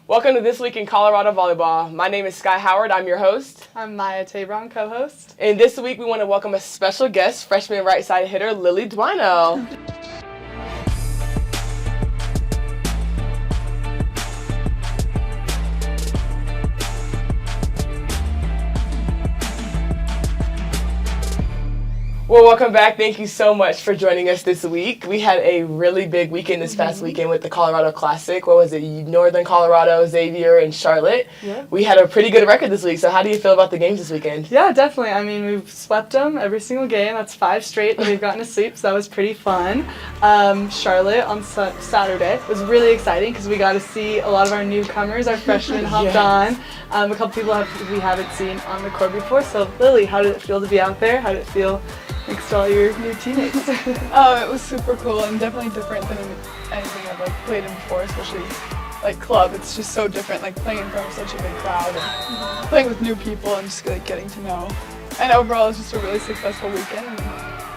Welcome to This Week in Colorado Volleyball. My name is Sky Howard. I'm your host. I'm Maya Tabron, co-host. And this week we want to welcome a special guest, freshman right side hitter Lily Dwinell. Well, welcome back. Thank you so much for joining us this week. We had a really big weekend this past weekend with the Colorado Classic. What was it? Northern Colorado, Xavier, and Charlotte. Yeah. We had a pretty good record this week. So how do you feel about the games this weekekend? Yeah, definitely. I mean, we've swept them every single game. That's 5 straight that we've gotten to sweep, so that was pretty fun. Charlotte on Saturday was really exciting because we got to see a lot of our newcomers. Our freshmen hopped on. A couple people we haven't seen on the court before. So, Lily, how did it feel to be out there? How did it feel next to all your new teammates? Oh, it was super cool and definitely different than anything I've played in before, especially club. It's just so different, playing in front of such a big crowd and playing with new people and just getting to know. And overall, it was just a really successful weekend. And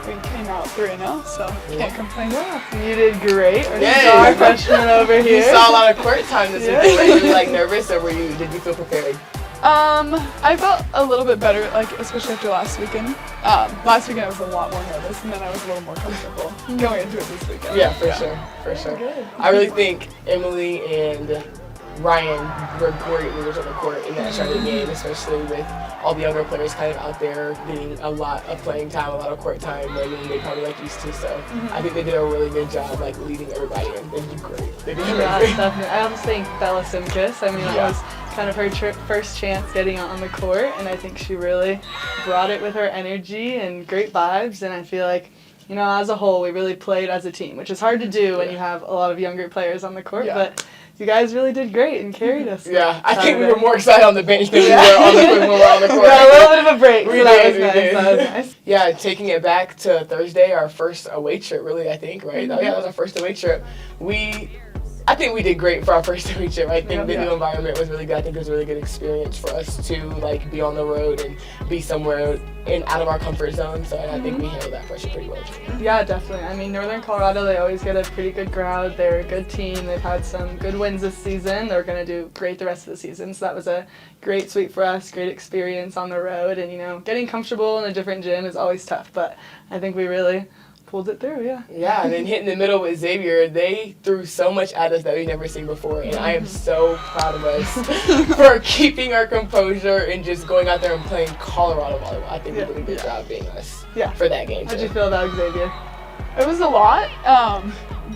we came out 3-0, so can't complain. You did great. Our star freshman over here. You saw a lot of court time this weekend. Were you nervous, or did you feel prepared? I felt a little bit better, especially after last weekend. Last weekend I was a lot more nervous, and then I was a little more comfortable going into it this weekend. Yeah, for sure. Good. I really think Emily and Ryan were great leaders on the court in that Charlotte game, especially with all the younger players kind of out there getting a lot of playing time, a lot of court time more than they probably used to. So I think they did a really good job leading everybody, and they did great. Yeah, definitely. I also think Bella Simkis, that was kind of her first chance getting out on the court, and I think she really brought it with her energy and great vibes, and I feel like, as a whole, we really played as a team, which is hard to do when you have a lot of younger players on the court, but you guys really did great and carried us. Yeah, I think we were more excited on the bench than we were on the court when we were on the court. Yeah, a little bit of a break, That was nice. Yeah, taking it back to Thursday, our first away trip, really, I think, right? Yeah, that was our first away trip. I think we did great for our first away trip. I think the new environment was really good. I think it was a really good experience for us to be on the road and be somewhere out of our comfort zone. So I think we handled that pressure pretty well. Yeah, definitely. I mean, Northern Colorado, they always get a pretty good crowd. They're a good team. They've had some good wins this season. They're going to do great the rest of the season. So that was a great sweep for us, great experience on the road. And, getting comfortable in a different gym is always tough. But I think we really pulled it through, Yeah, and then hitting the middle with Xavier, they threw so much at us that we've never seen before, and I am so proud of us for keeping our composure and just going out there and playing Colorado volleyball. I think we did a good job being us for that game. How'd you feel about Xavier? It was a lot.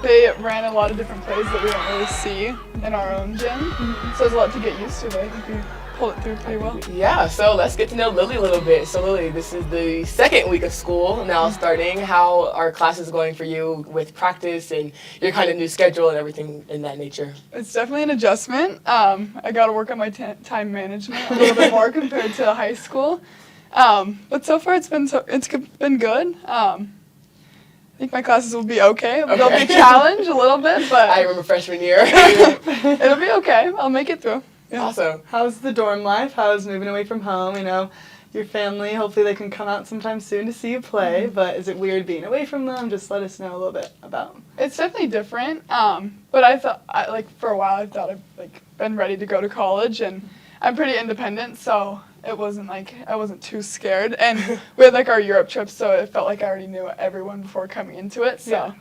They ran a lot of different plays that we don't really see in our own gym, so it was a lot to get used to, but I think we pulled it through pretty well. Yeah, so let's get to know Lily a little bit. So Lily, this is the second week of school now starting. How are classes going for you with practice and your kind of new schedule and everything in that nature? It's definitely an adjustment. I got to work on my time management a little bit more compared to high school. But so far it's been good. I think my classes will be okay. They'll be a challenge a little bit, but I remember freshman year. It'll be okay. I'll make it through. Yeah. Awesome. How's the dorm life? How's moving away from home? Your family, hopefully they can come out sometime soon to see you play, but is it weird being away from them? Just let us know a little bit about. It's definitely different, but I thought, for a while, I thought I've been ready to go to college, and I'm pretty independent, so it wasn't I wasn't too scared, and we had our Europe trip, so it felt like I already knew everyone before coming into it, so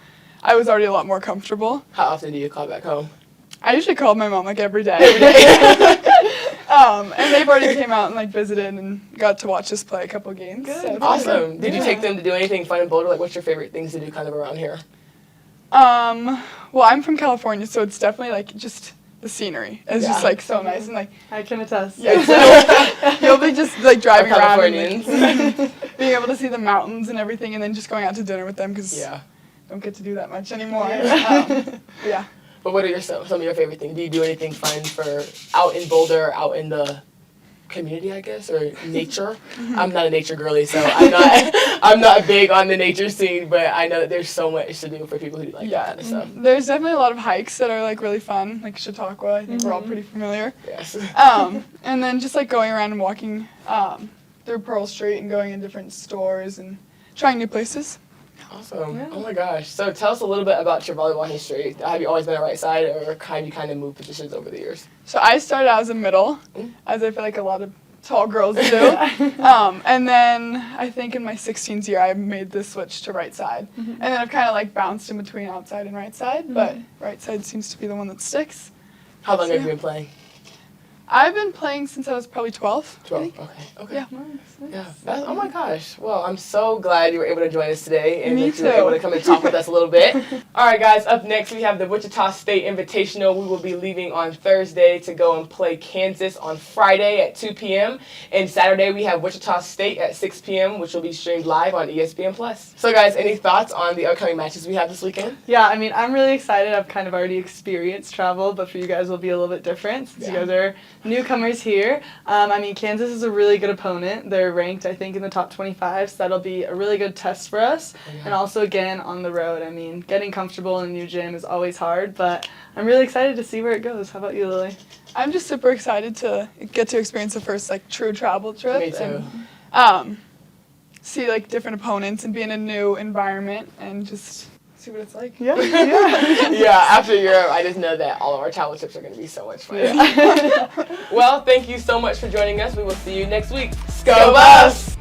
I was already a lot more comfortable. How often do you call back home? I usually called my mom every day. And they've already came out and visited and got to watch us play a couple games. Good. So Awesome. Did you take them to do anything fun in Boulder? What's your favorite things to do kind of around here? Well, I'm from California, so it's definitely just the scenery. It's just so nice and I can attest. Yeah, you'll be just driving around Californians. and being able to see the mountains and everything, and then just going out to dinner with them because don't get to do that much anymore. Yeah. But what are some of your favorite things? Do you do anything fun for out in Boulder, out in the community, I guess, or nature? I'm not a nature girly, so I'm not big on the nature scene, but I know that there's so much to do for people who like that kind of stuff. There's definitely a lot of hikes that are really fun, like Chautauqua. I think we're all pretty familiar. Yes. And then just going around and walking through Pearl Street and going in different stores and trying new places. Awesome. Yeah. Oh my gosh. So tell us a little bit about your volleyball history. Have you always been a right side, or have you kind of moved positions over the years? So I started out as a middle, as I feel like a lot of tall girls do. And then I think in my 16th year I made the switch to right side. And then I've kind of like bounced in between outside and right side, but right side seems to be the one that sticks. How long have you been playing? I've been playing since I was probably 12. 12. Okay. Yeah. Yeah. Oh my gosh. Well, I'm so glad you were able to join us today and Me that you were too. able to come and talk with us a little bit. All right, guys. Up next, we have the Wichita State Invitational. We will be leaving on Thursday to go and play Kansas on Friday at 2 p.m. And Saturday, we have Wichita State at 6 p.m., which will be streamed live on ESPN+. So, guys, any thoughts on the upcoming matches we have this weekend? Yeah, I mean, I'm really excited. I've kind of already experienced travel, but for you guys, it'll be a little bit different since you guys are newcomers here. I mean, Kansas is a really good opponent. They're ranked, I think, in the top 25, so that'll be a really good test for us. And also, again, on the road. I mean, getting comfortable in a new gym is always hard, but I'm really excited to see where it goes. How about you, Lily? I'm just super excited to get to experience the first like true travel trip. Me too. And see like different opponents and be in a new environment and just see what it's like. Yeah. Yeah, after Europe, I just know that all of our travel trips are going to be so much fun. Well, thank you so much for joining us. We will see you next week. Go Buffs!